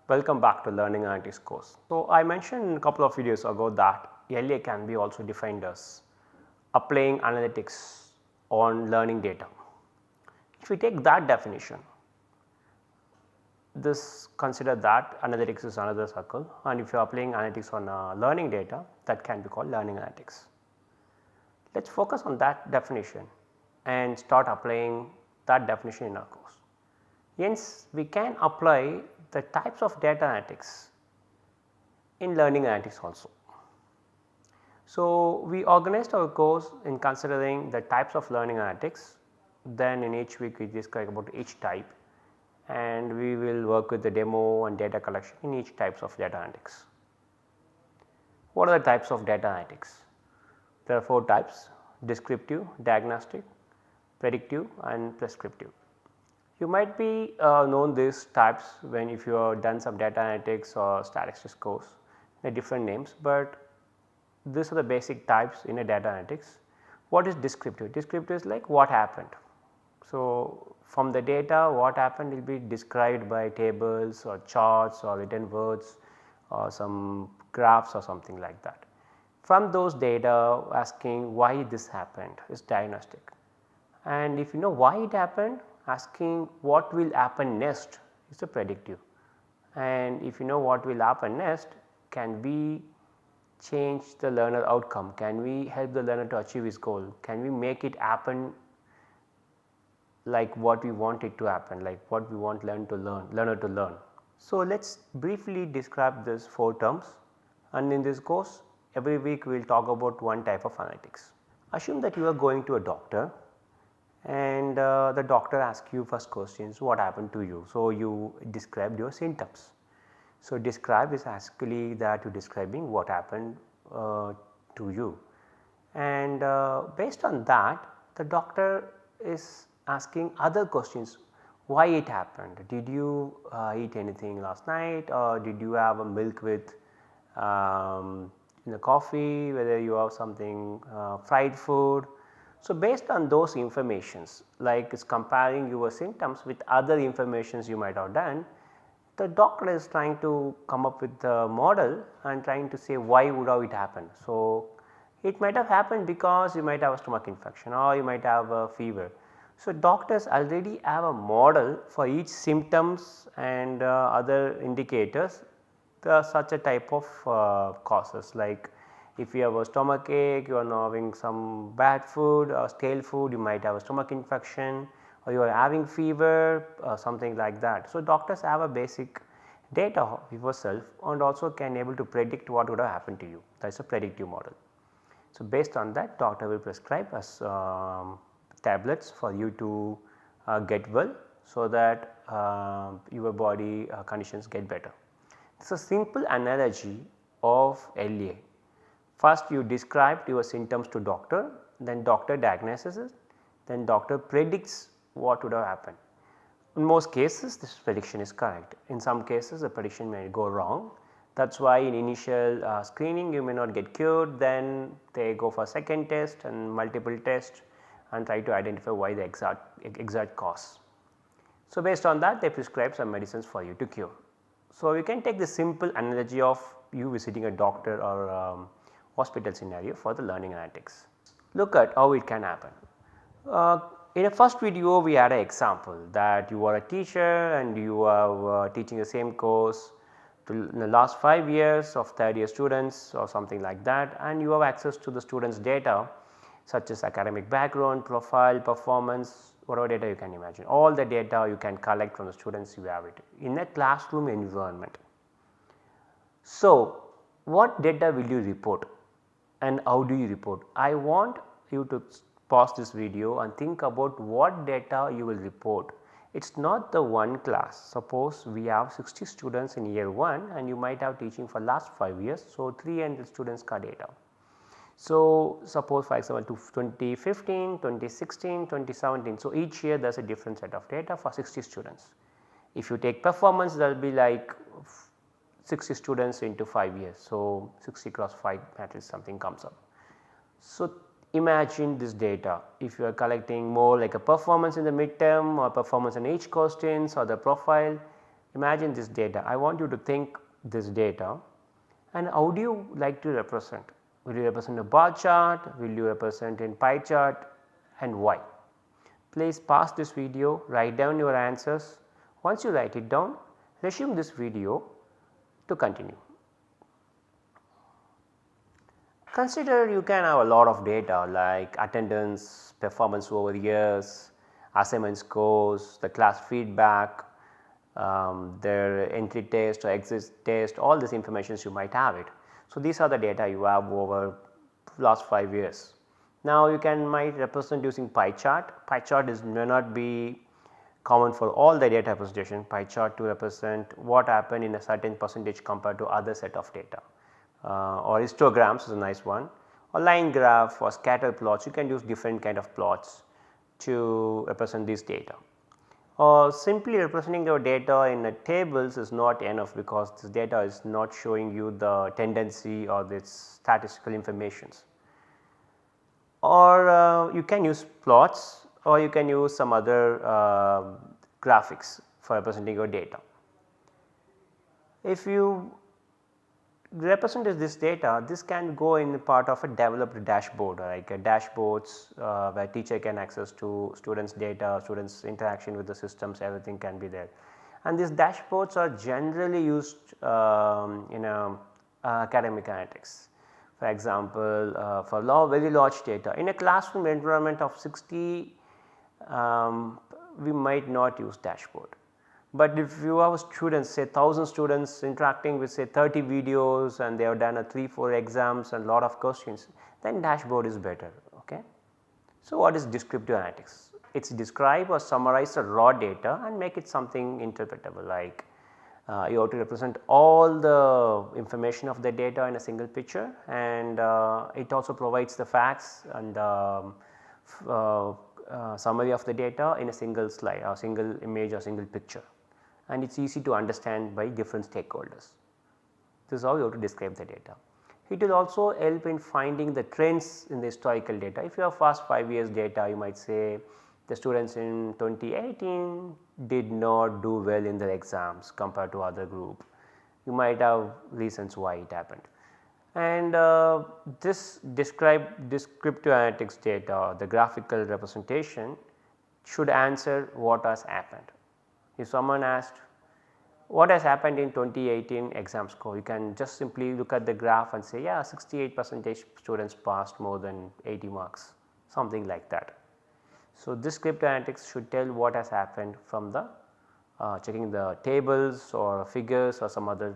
Welcome back to Learning Analytics course. So, I mentioned a couple of videos ago that LA can be also defined as applying analytics on learning data. If we take that definition, consider that analytics is another circle, and if you are applying analytics on learning data, that can be called learning analytics. Let us focus on that definition and start applying that definition in our course. Hence, we can apply the types of data analytics in learning analytics also. So, we organized our course in considering the types of learning analytics, then in each week we describe about each type, and we will work with the demo and data collection in each types of data analytics. What are the types of data analytics? There are 4 types: descriptive, diagnostic, predictive and prescriptive. You might be known these types when if you have done some data analytics or statistics course, they are different names, but these are the basic types in a data analytics. What is descriptive? Descriptive is like what happened. So, from the data what happened will be described by tables or charts or written words or some graphs or something like that. From those data asking why this happened is diagnostic, and if you know why it happened, asking what will happen next is a predictive, and if you know what will happen next, can we change the learner outcome, can we help the learner to achieve his goal, can we make it happen like what we want it to happen, like what we want learner to learn. So, let us briefly describe these 4 terms, and in this course every week we will talk about one type of analytics. Assume that you are going to a doctor and the doctor asks you first questions, what happened to you. So, you described your symptoms. So, describe is actually that you describing what happened to you, and based on that the doctor is asking other questions, why it happened, did you eat anything last night, or did you have a milk with coffee, whether you have something fried food. So, based on those informations, like it's comparing your symptoms with other informations you might have done, the doctor is trying to come up with the model and trying to say why would have it happen. So, it might have happened because you might have a stomach infection or you might have a fever. So, doctors already have a model for each symptoms and other indicators. There are such a type of causes, like if you have a stomach ache, you are now having some bad food or stale food, you might have a stomach infection, or you are having fever something like that. So, doctors have a basic data of yourself and also can able to predict what would have happened to you, that is a predictive model. So, based on that doctor will prescribe us tablets for you to get well, so that your body conditions get better. It is a simple analogy of LA. First you described your symptoms to doctor, then doctor diagnoses it, then doctor predicts what would have happened. In most cases this prediction is correct, in some cases the prediction may go wrong. That is why in initial screening you may not get cured, then they go for second test and multiple tests and try to identify why the exact cause. So, based on that they prescribe some medicines for you to cure. So, you can take the simple analogy of you visiting a doctor or hospital scenario for the learning analytics. Look at how it can happen. In a first video we had an example that you are a teacher and you are teaching the same course to the last 5 years of third year students or something like that, and you have access to the students data such as academic background, profile, performance, whatever data you can imagine. All the data you can collect from the students, you have it in a classroom environment. So, what data will you report and how do you report? I want you to pause this video and think about what data you will report. It is not the one class. Suppose we have 60 students in year 1 and you might have teaching for last 5 years. So, 300 students ka data. So, suppose for example 2015, 2016, 2017. So, each year there is a different set of data for 60 students. If you take performance, there will be like 60 students into 5 years. So, 60 cross 5 matrix something comes up. So, imagine this data, if you are collecting more like a performance in the midterm or performance in each questions or the profile, Imagine this data, I want you to think this data and how do you like to represent? Will you represent a bar chart, will you represent in pie chart and why? Please pause this video, write down your answers. Once you write it down, resume this video to continue. Consider you can have a lot of data like attendance, performance over years, assignment scores, the class feedback, their entry test or exit test, all this information you might have it. So, these are the data you have over last 5 years. Now, you might represent using pie chart. Pie chart may not be common for all the data representation. Pie chart to represent what happened in a certain percentage compared to other set of data. Or histograms is a nice one, or line graph or scatter plots. You can use different kind of plots to represent this data. Or simply representing your data in a tables is not enough because this data is not showing you the tendency or this statistical informations. Or you can use plots or you can use some other graphics for representing your data. If you represent this data, this can go in part of a developed dashboard like a dashboards where teacher can access to students data, students interaction with the systems, everything can be there. And these dashboards are generally used in academic analytics. For example, for very large data in a classroom environment of 60, we might not use dashboard. But if you have students say 1000 students interacting with say 30 videos and they have done a 3-4 exams and lot of questions, then dashboard is better. Okay. So, what is descriptive analytics? It is describe or summarize the raw data and make it something interpretable like you have to represent all the information of the data in a single picture and it also provides the facts and summary of the data in a single slide or single image or single picture, and it is easy to understand by different stakeholders. This is how you have to describe the data. It will also help in finding the trends in the historical data. If you have past 5 years data, you might say the students in 2018 did not do well in their exams compared to other group. You might have reasons why it happened. And this descriptive analytics data, the graphical representation should answer what has happened. If someone asked what has happened in 2018 exam score, you can just simply look at the graph and say yeah 68% students passed more than 80 marks, something like that. So, this descriptive analytics should tell what has happened from the checking the tables or figures or some other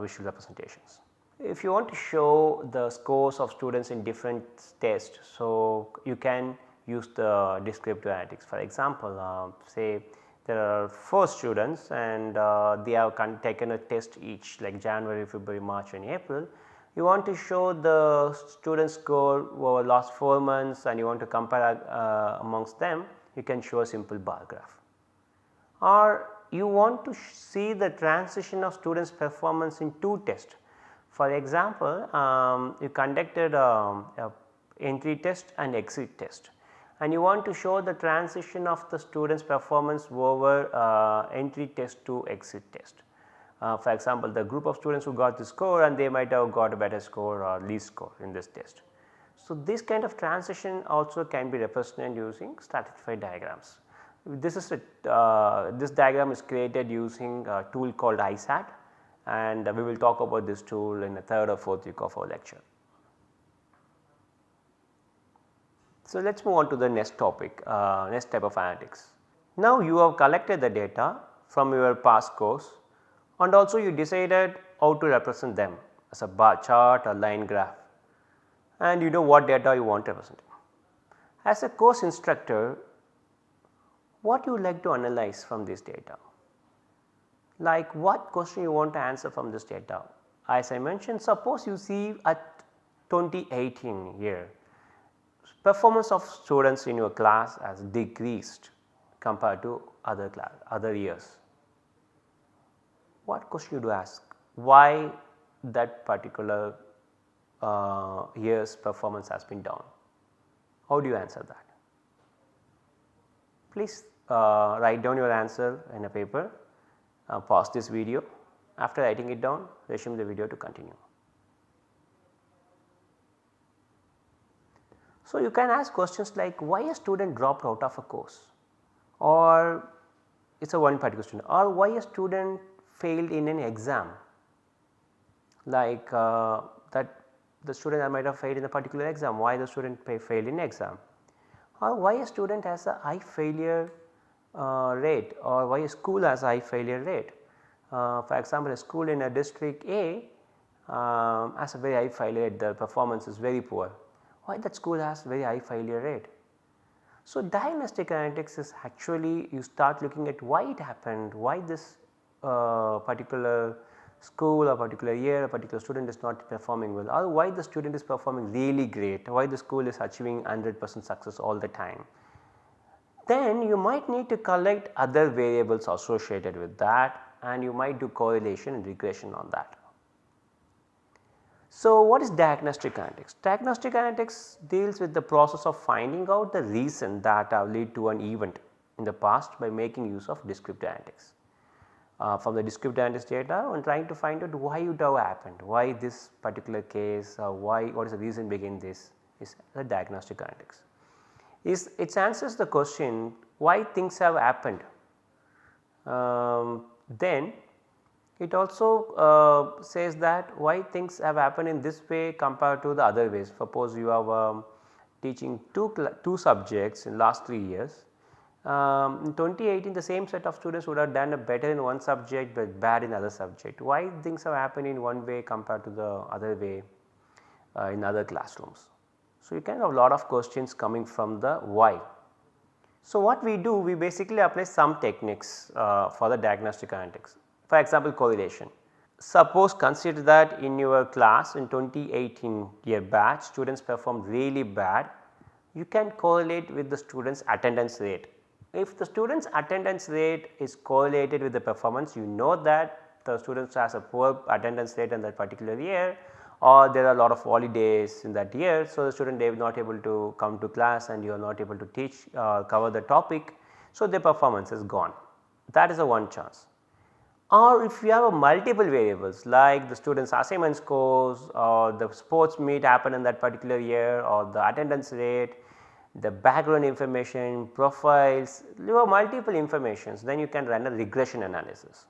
visual representations. If you want to show the scores of students in different tests, so you can use the descriptive analytics. For example, say there are 4 students and they have taken a test each like January, February, March and April. You want to show the student score over last 4 months and you want to compare amongst them, you can show a simple bar graph. Or you want to see the transition of students performance in 2 tests. For example, you conducted a entry test and exit test and you want to show the transition of the students performance over entry test to exit test. For example, the group of students who got the score and they might have got a better score or least score in this test. So, this kind of transition also can be represented using stratified diagrams. This is this diagram is created using a tool called ISAT and we will talk about this tool in the 3rd or 4th week of our lecture. So, let us move on to the next topic, next type of analytics. Now, you have collected the data from your past course and also you decided how to represent them as a bar chart or line graph and you know what data you want to represent. As a course instructor, what you would like to analyze from this data? Like what question you want to answer from this data? As I mentioned, suppose you see at 2018 year, performance of students in your class has decreased compared to other years. What question you do ask? Why that particular year's performance has been down? How do you answer that? Please write down your answer in a paper pause this video. After writing it down, resume the video to continue. So, you can ask questions like why a student dropped out of a course, or it is a one particular student, or why a student failed in an exam, like that the student might have failed in a particular exam, why the student failed in exam, or why a student has a high failure rate, or why a school has a high failure rate. For example, a school in a district A has a very high failure rate, the performance is very poor. Why that school has very high failure rate? So, diagnostic analytics is actually you start looking at why it happened, why this particular school or particular year a particular student is not performing well, or why the student is performing really great, why the school is achieving 100% success all the time. Then you might need to collect other variables associated with that, and you might do correlation and regression on that. So, what is diagnostic analytics? Diagnostic analytics deals with the process of finding out the reason that lead to an event in the past by making use of descriptive analytics. From the descriptive analytics data and trying to find out why it have happened, why this particular case, what is the reason behind this is the diagnostic analytics. It answers the question why things have happened. Then it also says that why things have happened in this way compared to the other ways. Suppose you have teaching two subjects in last 3 years. In 2018 the same set of students would have done better in one subject but bad in other subject. Why things have happened in one way compared to the other way in other classrooms. So, you can have a lot of questions coming from the why. So, what we do, we basically apply some techniques for the diagnostic analytics. For example, correlation. Suppose consider that in your class in 2018 year batch students performed really bad, you can correlate with the students attendance rate. If the students attendance rate is correlated with the performance, you know that the students has a poor attendance rate in that particular year, or there are a lot of holidays in that year. So, the student they are not able to come to class and you are not able to teach cover the topic. So, their performance is gone, that is a one chance. Or if you have a multiple variables like the students assignment scores or the sports meet happen in that particular year or the attendance rate, the background information, profiles, you have multiple informations, then you can run a regression analysis.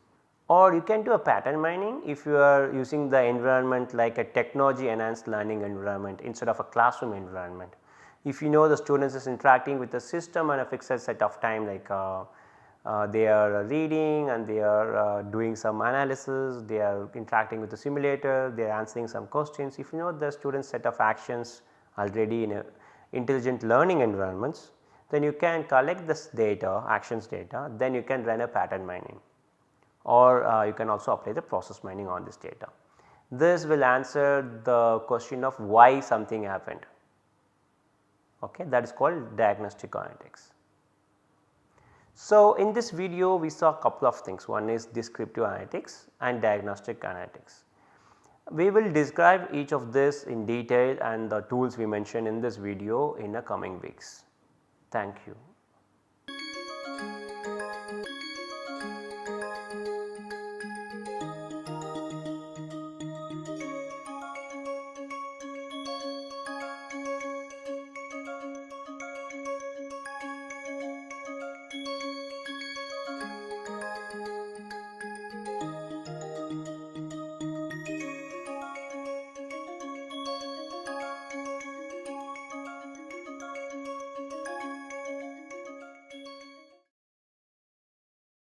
Or you can do a pattern mining if you are using the environment like a technology enhanced learning environment instead of a classroom environment. If you know the students is interacting with the system on a fixed set of time, like they are reading and they are doing some analysis, they are interacting with the simulator, they are answering some questions. If you know the student set of actions already in a intelligent learning environments, then you can collect this data, actions data, then you can run a pattern mining, or you can also apply the process mining on this data. This will answer the question of why something happened. Okay, that is called diagnostic analytics. So, in this video we saw a couple of things, one is descriptive analytics and diagnostic analytics. We will describe each of this in detail and the tools we mentioned in this video in the coming weeks. Thank you.